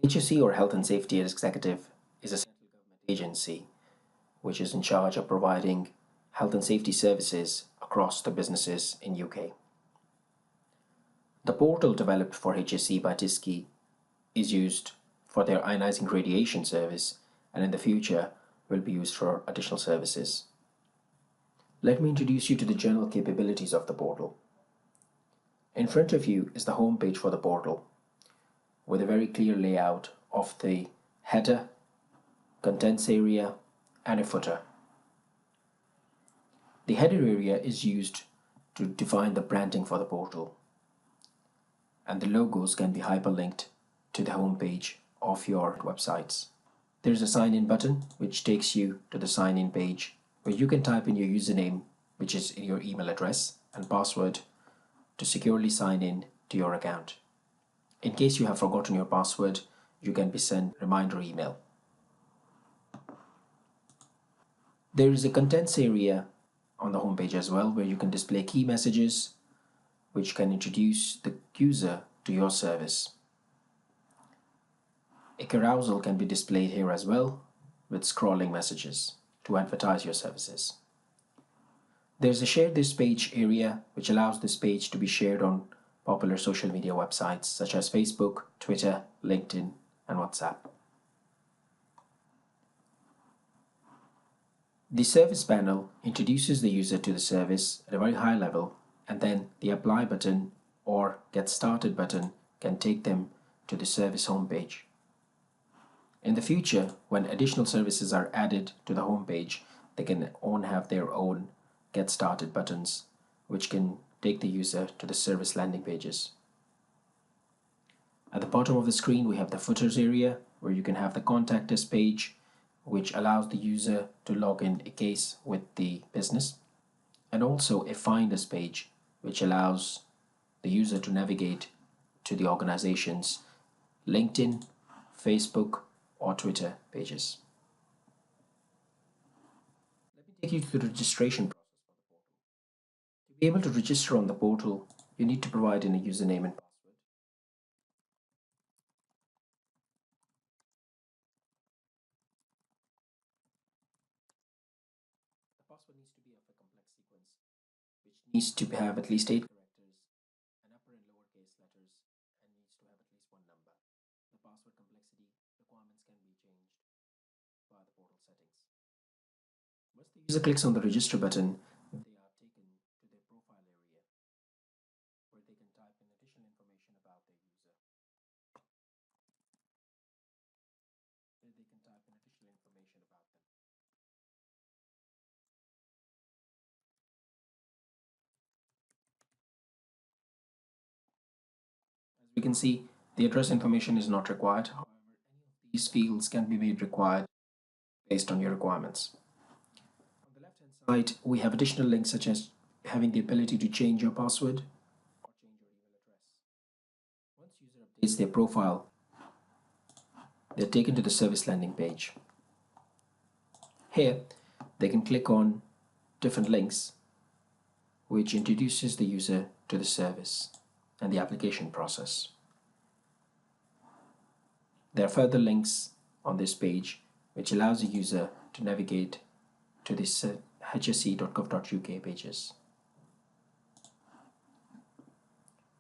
HSE, or Health and Safety Executive, is a central government agency which is in charge of providing health and safety services across the businesses in UK. The portal developed for HSE by TISCI is used for their ionizing radiation service, and in the future will be used for additional services. Let me introduce you to the general capabilities of the portal. In front of you is the home page for the portal, with a very clear layout of the header, contents area, and a footer. The header area is used to define the branding for the portal, and the logos can be hyperlinked to the home page of your websites. There is a sign in button which takes you to the sign in page where you can type in your username, which is your email address, and password to securely sign in to your account. In case you have forgotten your password, you can be sent a reminder email. There is a contents area on the homepage as well, where you can display key messages which can introduce the user to your service. A carousel can be displayed here as well, with scrolling messages to advertise your services. There's a share this page area which allows this page to be shared on popular social media websites such as Facebook, Twitter, LinkedIn, and WhatsApp. The service panel introduces the user to the service at a very high level, and then the apply button or get started button can take them to the service homepage. In the future, when additional services are added to the homepage, they can have their own get started buttons, which can take the user to the service landing pages. At the bottom of the screen, we have the footers area where you can have the contact us page, which allows the user to log in a case with the business, and also a find us page, which allows the user to navigate to the organization's LinkedIn, Facebook, or Twitter pages. Let me take you through the registration process for the portal. To be able to register on the portal, you need to provide in a username and password. The password needs to be of a complex sequence, which needs to have at least 8 characters, an upper and lowercase letters, and needs to have at least one number. The password complexity requirements can be changed via the portal settings. Once the user clicks on the register button, they are taken to their profile area where they can type in additional information about their user. There they can type in additional information about them. As we can see, the address information is not required. However, any of these fields can be made required based on your requirements. On the left hand side, we have additional links such as having the ability to change your password or change your email address. Once user updates their profile, they're taken to the service landing page. Here, they can click on different links which introduces the user to the service and the application process. There are further links on this page which allows the user to navigate to the hse.gov.uk pages.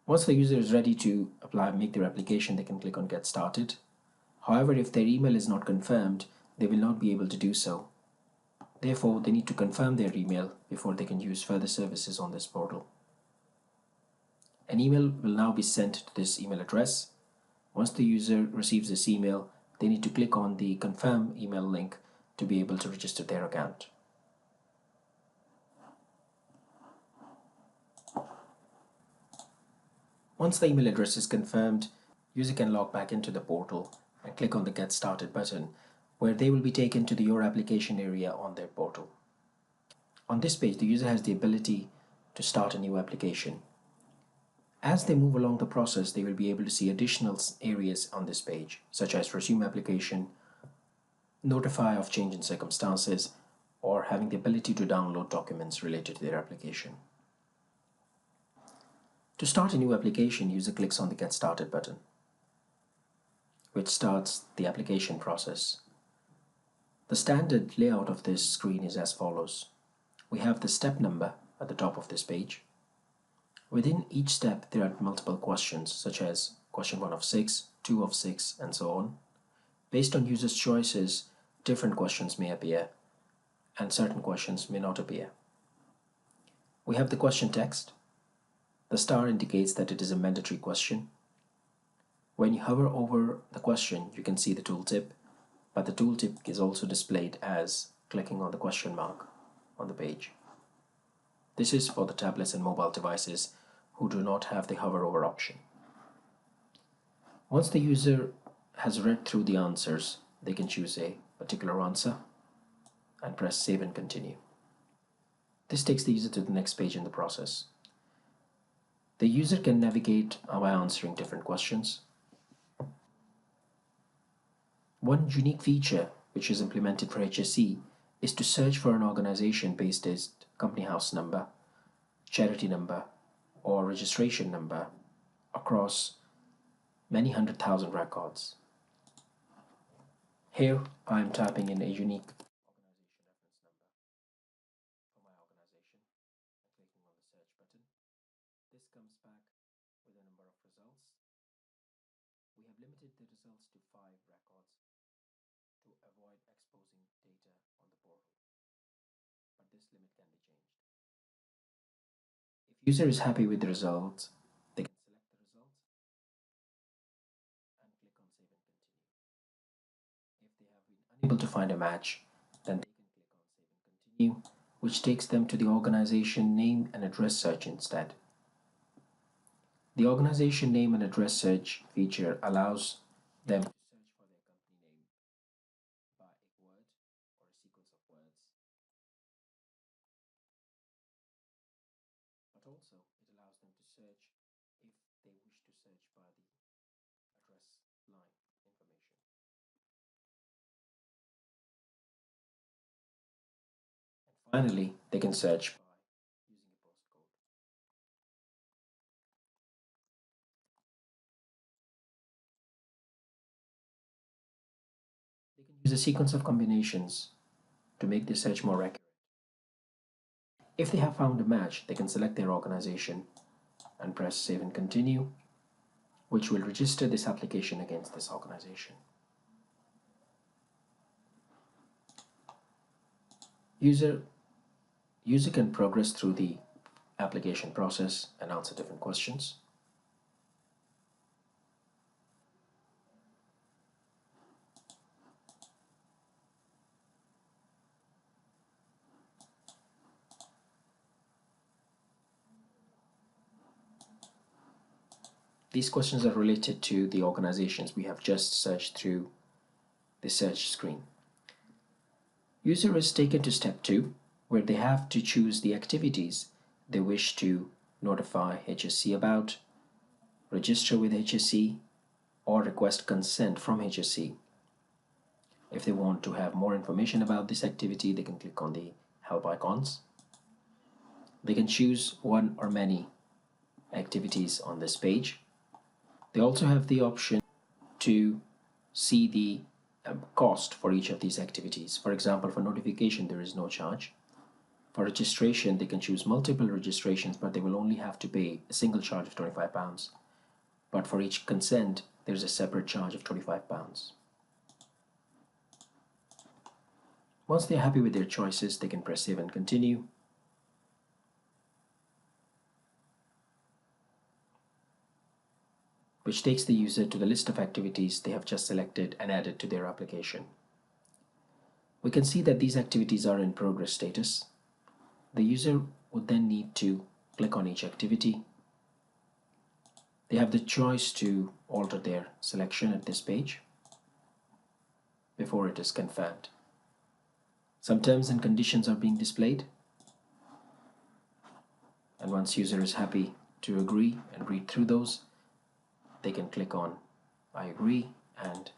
Once the user is ready to make their application, they can click on Get Started. However, if their email is not confirmed, they will not be able to do so. Therefore, they need to confirm their email before they can use further services on this portal. An email will now be sent to this email address. Once the user receives this email, they need to click on the confirm email link to be able to register their account. Once the email address is confirmed, user can log back into the portal and click on the Get Started button, where they will be taken to the Your Application area on their portal. On this page, the user has the ability to start a new application. As they move along the process, they will be able to see additional areas on this page, such as resume application, notify of change in circumstances, or having the ability to download documents related to their application. To start a new application, user clicks on the Get Started button. which starts the application process. The standard layout of this screen is as follows. We have the step number at the top of this page. Within each step, there are multiple questions, such as question 1 of 6, 2 of 6, and so on. Based on users' choices, different questions may appear, and certain questions may not appear. We have the question text. The star indicates that it is a mandatory question. When you hover over the question, you can see the tooltip, but the tooltip is also displayed as clicking on the question mark on the page. This is for the tablets and mobile devices who do not have the hover over option. Once the user has read through the answers, they can choose a particular answer and press save and continue. This takes the user to the next page in the process. The user can navigate by answering different questions. One unique feature which is implemented for HSE is to search for an organization based on company house number, charity number, or registration number across many 100,000 records. Here I am typing in a unique This comes back with a number of results. We have limited the results to 5 records to avoid exposing data on the portal, but this limit can be changed. If user is happy with the results, they can select the results and click on save and continue. If they have been unable to find a match, then they can click on save and continue, which takes them to the organization name and address search instead. The organization name and address search feature allows them to search for their company name by a word or a sequence of words, but also it allows them to search if they wish to search by the address line information. And finally, they can search by using a postcode. They can use a sequence of combinations to make the search more accurate. If they have found a match, they can select their organization and press save and continue, which will register this application against this organization. User can progress through the application process and answer different questions. These questions are related to the organizations we have just searched through the search screen. User is taken to step 2, where they have to choose the activities they wish to notify HSE about, register with HSE, or request consent from HSE. If they want to have more information about this activity, they can click on the help icons. They can choose one or many activities on this page. They also have the option to see the cost for each of these activities. For example, for notification, there is no charge. For registration, they can choose multiple registrations, but they will only have to pay a single charge of £25. But for each consent, there's a separate charge of £25. Once they're happy with their choices, they can press save and continue. Which takes the user to the list of activities they have just selected and added to their application. We can see that these activities are in progress status. The user would then need to click on each activity. They have the choice to alter their selection at this page before it is confirmed. Some terms and conditions are being displayed, and once user is happy to agree and read through those, they can click on I agree and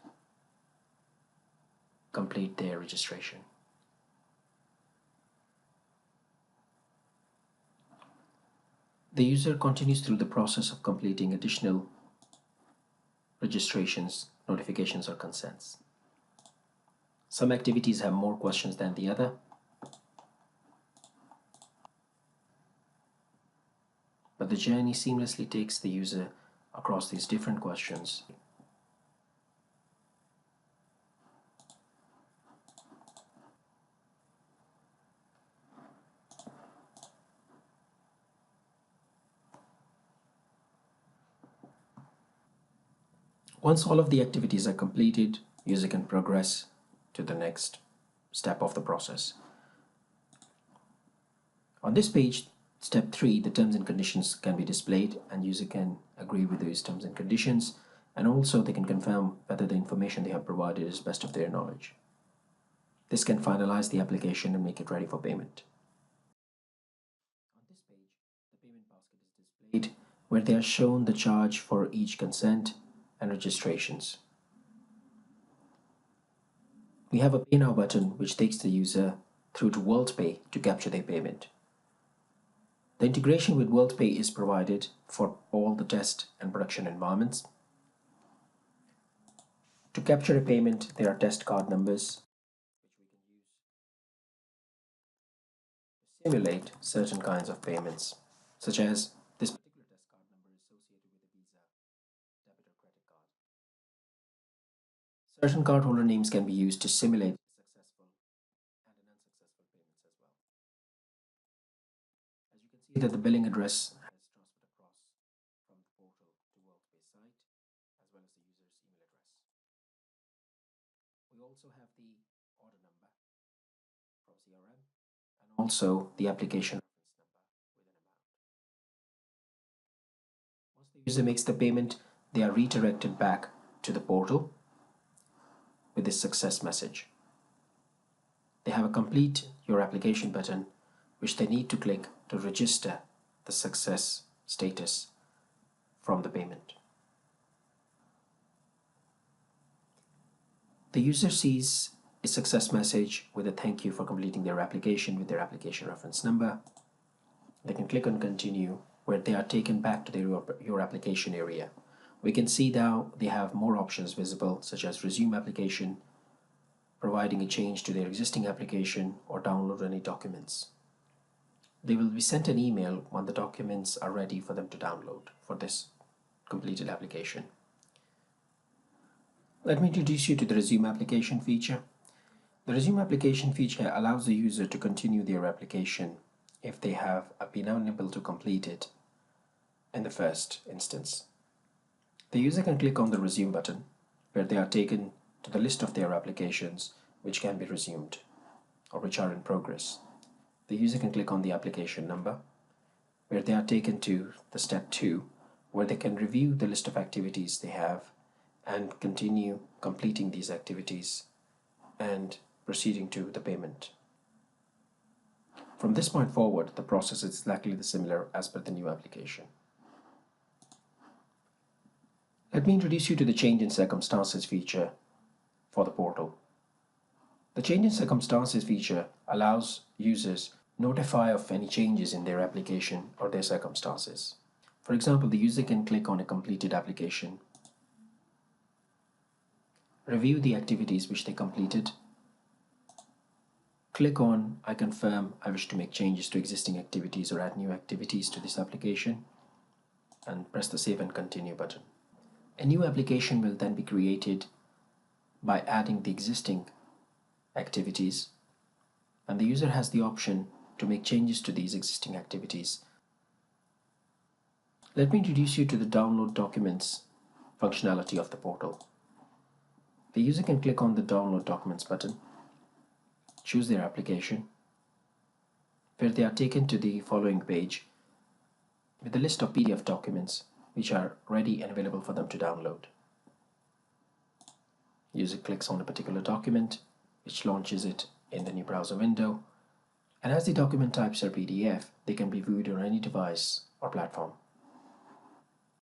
complete their registration. The user continues through the process of completing additional registrations, notifications, or consents. Some activities have more questions than the other, but the journey seamlessly takes the user across these different questions. Once all of the activities are completed, user can progress to the next step of the process. On this page, step 3, the terms and conditions can be displayed and user can agree with those terms and conditions, and also they can confirm whether the information they have provided is best of their knowledge. This can finalize the application and make it ready for payment. On this page, the payment basket is displayed where they are shown the charge for each consent and registrations. We have a Pay Now button which takes the user through to WorldPay to capture their payment. The integration with WorldPay is provided for all the test and production environments. To capture a payment, there are test card numbers which we can use to simulate certain kinds of payments, such as this particular test card number is associated with a Visa, debit or credit card. Certain cardholder names can be used to simulate successful and an unsuccessful payments as well. As you can see that the billing address has transferred across from the portal to WorldPay site as well as the user's email address. We also have the order number from CRM and also the application reference number with an amount. Once the user makes the payment, they are redirected back to the portal with this success message. They have a complete your application button which they need to click to register the success status from the payment. The user sees a success message with a thank you for completing their application with their application reference number. They can click on continue where they are taken back to your application area. We can see now they have more options visible such as resume application, providing a change to their existing application, or download any documents. They will be sent an email when the documents are ready for them to download for this completed application. Let me introduce you to the resume application feature. The resume application feature allows the user to continue their application if they have been unable to complete it in the first instance. The user can click on the resume button where they are taken to the list of their applications which can be resumed or which are in progress. The user can click on the application number where they are taken to the step 2 where they can review the list of activities they have and continue completing these activities and proceeding to the payment. From this point forward, the process is exactly similar as per the new application. Let me introduce you to the change in circumstances feature for the portal. The change in circumstances feature allows users notify of any changes in their application or their circumstances. For example, the user can click on a completed application, review the activities which they completed, click on I confirm I wish to make changes to existing activities or add new activities to this application, and press the save and continue button. A new application will then be created by adding the existing activities, and the user has the option to make changes to these existing activities. Let me introduce you to the download documents functionality of the portal. The user can click on the download documents button, choose their application, where they are taken to the following page with a list of PDF documents which are ready and available for them to download. User clicks on a particular document which launches it in the new browser window, and as the document types are PDF, they can be viewed on any device or platform.